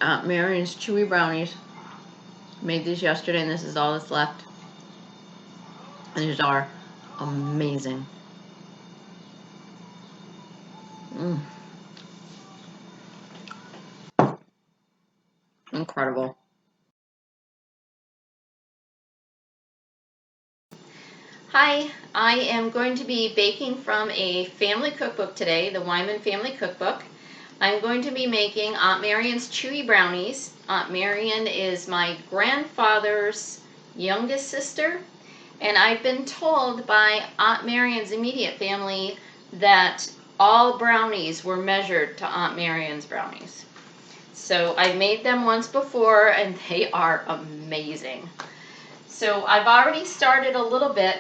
Aunt Marion's Chewy Brownies. Made these yesterday and this is all that's left. And these are amazing. Incredible. Hi, I am going to be baking from a family cookbook today, the Wyman Family Cookbook. I'm going to be making Aunt Marion's Chewy Brownies. Aunt Marion is my grandfather's youngest sister, and I've been told by Aunt Marion's immediate family that all brownies were measured to Aunt Marion's brownies. So I made them once before and they are amazing. So I've already started a little bit.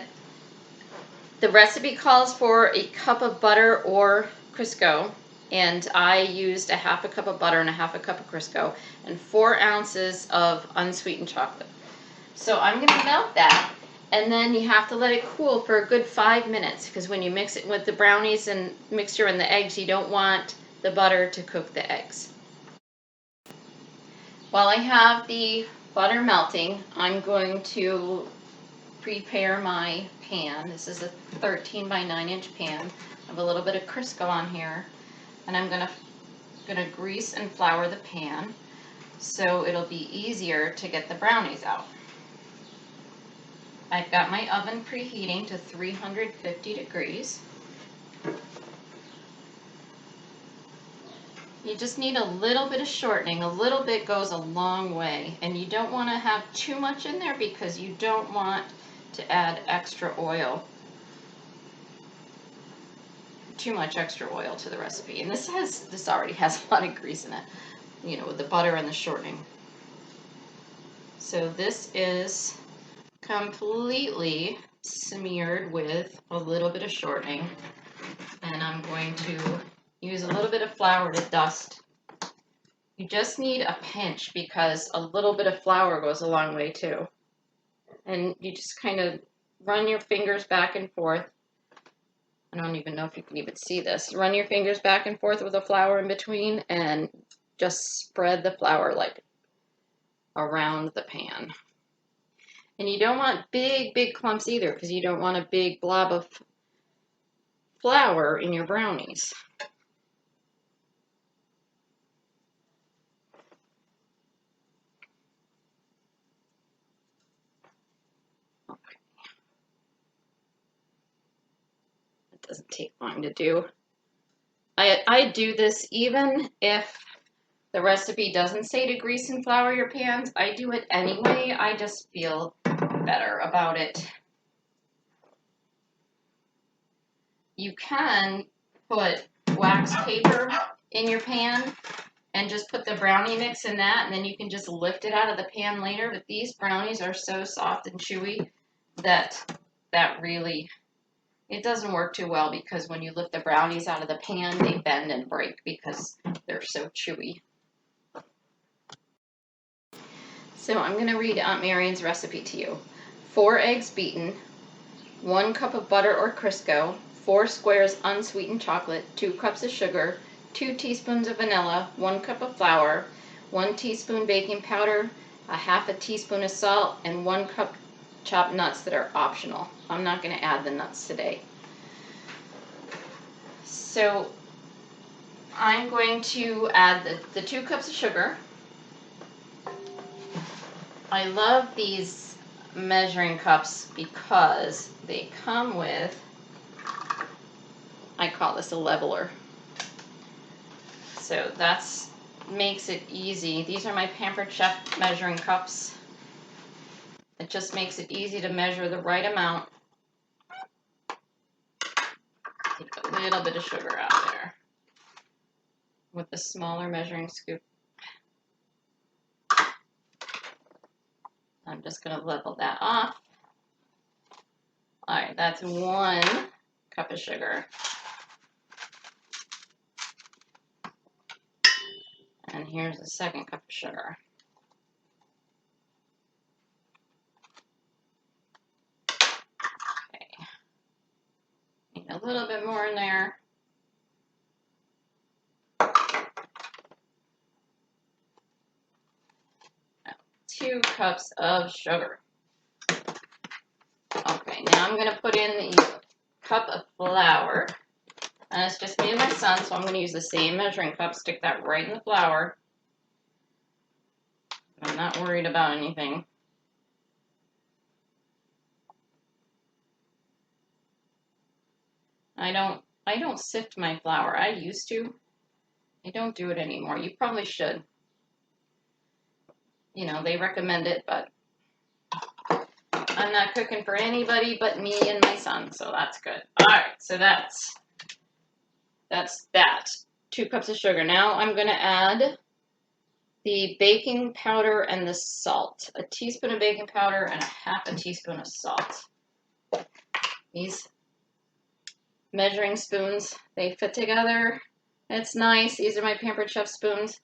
The recipe calls for a cup of butter or Crisco, and I used a half a cup of butter and a half a cup of Crisco and 4 ounces of unsweetened chocolate. So I'm going to melt that, and then you have to let it cool for a good 5 minutes, because when you mix it with the brownies and mixture and the eggs, you don't want the butter to cook the eggs. While I have the butter melting, I'm going to prepare my pan. This is a 13 by 9 inch pan. I have a little bit of Crisco on here, and I'm gonna grease and flour the pan so it'll be easier to get the brownies out. I've got my oven preheating to 350 degrees. You just need a little bit of shortening. A little bit goes a long way, and you don't want to have too much in there because you don't want to add extra oil, too much extra oil to the recipe. And this already has a lot of grease in it, you know, with the butter and the shortening. So this is completely smeared with a little bit of shortening, and I'm going to use a little bit of flour to dust. You just need a pinch because a little bit of flour goes a long way too. And you just kind of run your fingers back and forth. I don't even know if you can even see this. Run your fingers back and forth with the flour in between and just spread the flour like around the pan. And you don't want big clumps either, because you don't want a big blob of flour in your brownies. Doesn't take long to do. I do this even if the recipe doesn't say to grease and flour your pans. I do it anyway. I just feel better about it. You can put wax paper in your pan and just put the brownie mix in that, and then you can just lift it out of the pan later. But these brownies are so soft and chewy that really, it doesn't work too well, because when you lift the brownies out of the pan, they bend and break because they're so chewy. So I'm going to read Aunt Marion's recipe to you. 4 eggs beaten, 1 cup of butter or Crisco, 4 squares unsweetened chocolate, 2 cups of sugar, 2 teaspoons of vanilla, 1 cup of flour, 1 teaspoon baking powder, a half a teaspoon of salt, and 1 cup chopped nuts that are optional. I'm not going to add the nuts today. So I'm going to add the 2 cups of sugar. I love these measuring cups because they come with, I call this a leveler. So that's makes it easy. These are my Pampered Chef measuring cups. It just makes it easy to measure the right amount. Take a little bit of sugar out there with the smaller measuring scoop. I'm just going to level that off. All right, that's 1 cup of sugar. And here's the 2nd cup of sugar. Okay. Need a little bit more in there. 2 cups of sugar. Okay, now I'm going to put in the cup of flour. And it's just me and my son, so I'm going to use the same measuring cup, stick that right in the flour. I'm not worried about anything. I don't sift my flour. I used to. I don't do it anymore. You probably should. You know, they recommend it, but I'm not cooking for anybody but me and my son, so that's good. All right, so that's that. 2 cups of sugar. Now I'm going to add the baking powder and the salt. A teaspoon of baking powder and a half a teaspoon of salt. These measuring spoons, they fit together. It's nice. These are my Pampered Chef spoons.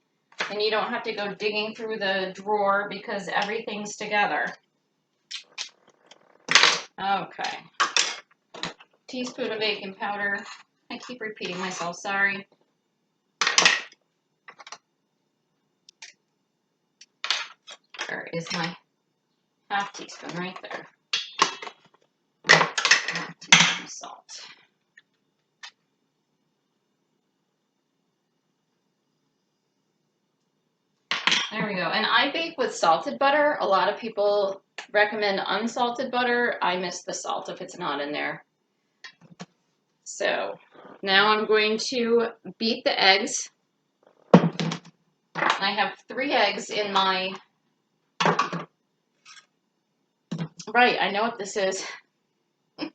And you don't have to go digging through the drawer because everything's together. Okay. Teaspoon of baking powder. I keep repeating myself, sorry. There is my half teaspoon right there. Half teaspoon of salt. There we go. And I bake with salted butter. A lot of people recommend unsalted butter. I miss the salt if it's not in there. So now I'm going to beat the eggs. I have 3 eggs in my... Right, I know what this is.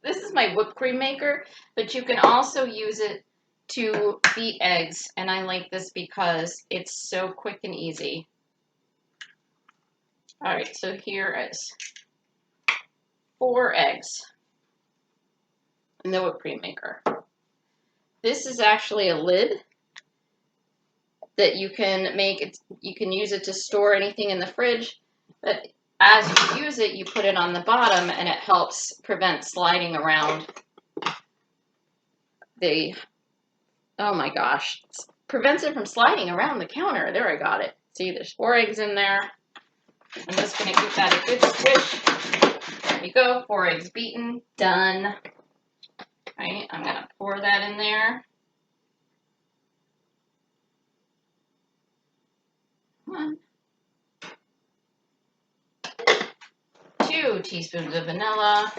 This is my whipped cream maker, but you can also use it to beat eggs. And I like this because it's so quick and easy. All right, so here is 4 eggs in the whipped cream maker. This is actually a lid that you can make. You can use it to store anything in the fridge, but as you use it, you put it on the bottom and it helps prevent sliding around the, oh my gosh, it prevents it from sliding around the counter. There, I got it. See, there's 4 eggs in there. I'm just going to give that a good squish. There we go, 4 eggs beaten, done. All right, I'm going to pour that in there. 1, 2 teaspoons of vanilla.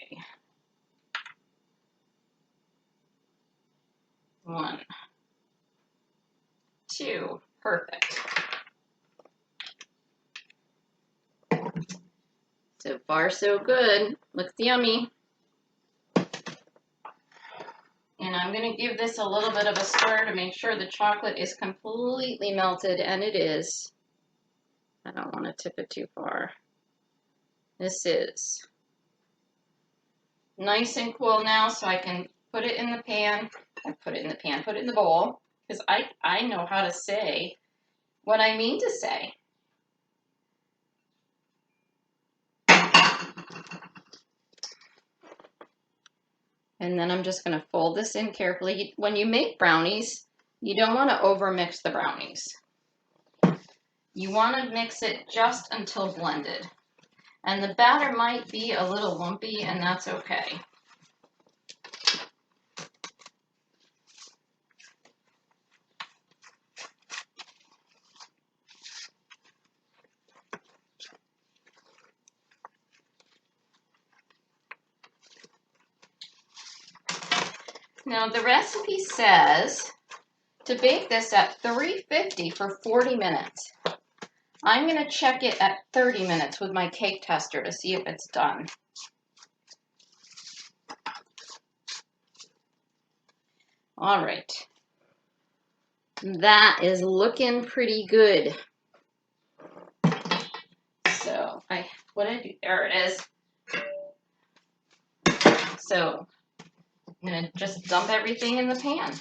Okay. 1, 2, perfect. So far, so good. Looks yummy. And I'm going to give this a little bit of a stir to make sure the chocolate is completely melted, and it is. I don't want to tip it too far. This is nice and cool now, so I can put it in the pan. Put it in the bowl, because I know how to say what I mean to say. And then I'm just going to fold this in carefully. When you make brownies, you don't want to overmix the brownies. You want to mix it just until blended. And the batter might be a little lumpy, and that's okay. Now the recipe says to bake this at 350 for 40 minutes. I'm going to check it at 30 minutes with my cake tester to see if it's done. All right. That is looking pretty good. So what did I do? There it is. So I'm going to just dump everything in the pan.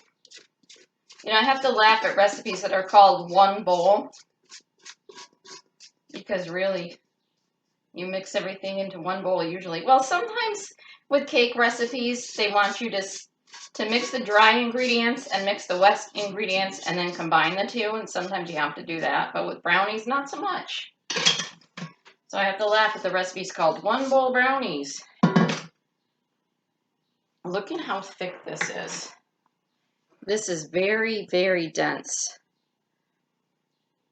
You know, I have to laugh at recipes that are called one bowl, because really, you mix everything into one bowl usually. Well, sometimes with cake recipes, they want you to to mix the dry ingredients and mix the wet ingredients and then combine the two, and sometimes you have to do that, but with brownies, not so much. So I have to laugh at the recipe's called One Bowl Brownies. Look at how thick this is. This is very, very dense.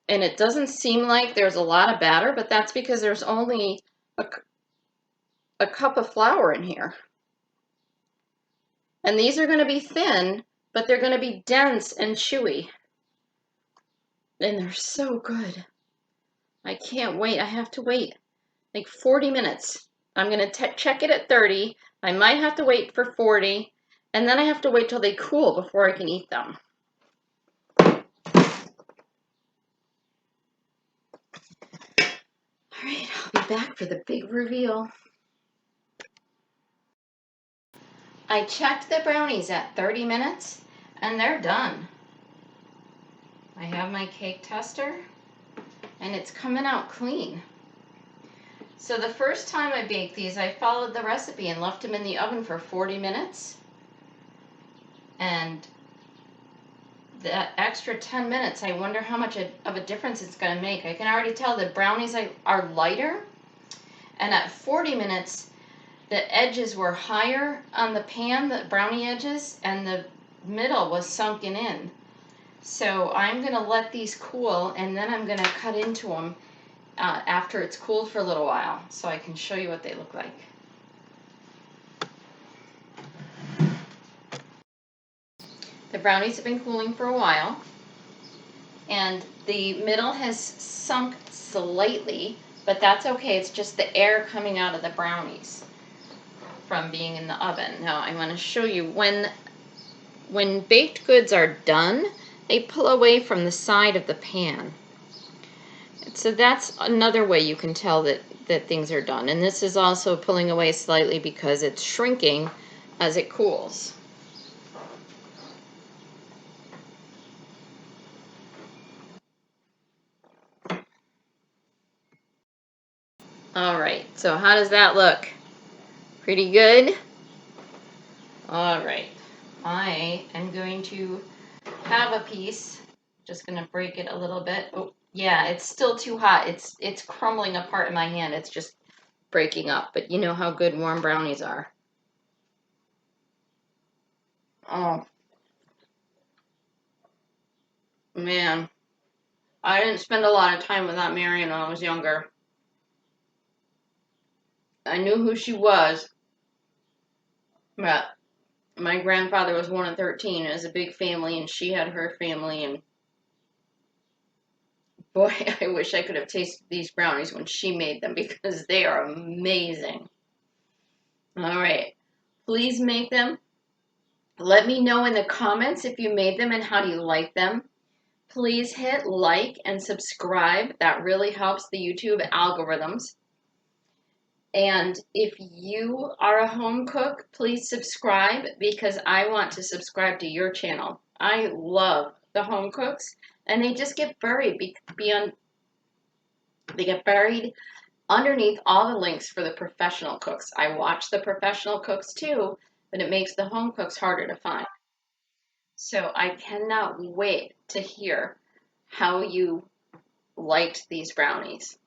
And it doesn't seem like there's a lot of batter, but that's because there's only a cup of flour in here. And these are going to be thin, but they're going to be dense and chewy. And they're so good. I can't wait. I have to wait like 40 minutes. I'm going to check it at 30. I might have to wait for 40. And then I have to wait till they cool before I can eat them. All right, I'll be back for the big reveal. I checked the brownies at 30 minutes and they're done. I have my cake tester and it's coming out clean. So the first time I baked these, I followed the recipe and left them in the oven for 40 minutes. And that extra 10 minutes, I wonder how much of a difference it's going to make. I can already tell the brownies are lighter. And at 40 minutes, the edges were higher on the pan, the brownie edges, and the middle was sunken in. So I'm going to let these cool, and then I'm going to cut into them after it's cooled for a little while, so I can show you what they look like. The brownies have been cooling for a while, and the middle has sunk slightly, but that's okay. It's just the air coming out of the brownies from being in the oven. Now I'm going to show you when baked goods are done, they pull away from the side of the pan. So that's another way you can tell that things are done. And this is also pulling away slightly because it's shrinking as it cools. All right, so how does that look? Pretty good? All right, I am going to have a piece. Just gonna break it a little bit. Oh, yeah, it's still too hot. It's crumbling apart in my hand. It's just breaking up, but you know how good warm brownies are. Oh, man. I didn't spend a lot of time with Aunt Marion when I was younger. I knew who she was, but my grandfather was one of 13. It was a big family, and she had her family, and boy, I wish I could have tasted these brownies when she made them because they are amazing. All right, please make them. Let me know in the comments if you made them and how do you like them. Please hit like and subscribe. That really helps the YouTube algorithms. And if you are a home cook, please subscribe because I want to subscribe to your channel. I love the home cooks, and they just get buried they get buried underneath all the links for the professional cooks. I watch the professional cooks too, but it makes the home cooks harder to find. So I cannot wait to hear how you liked these brownies.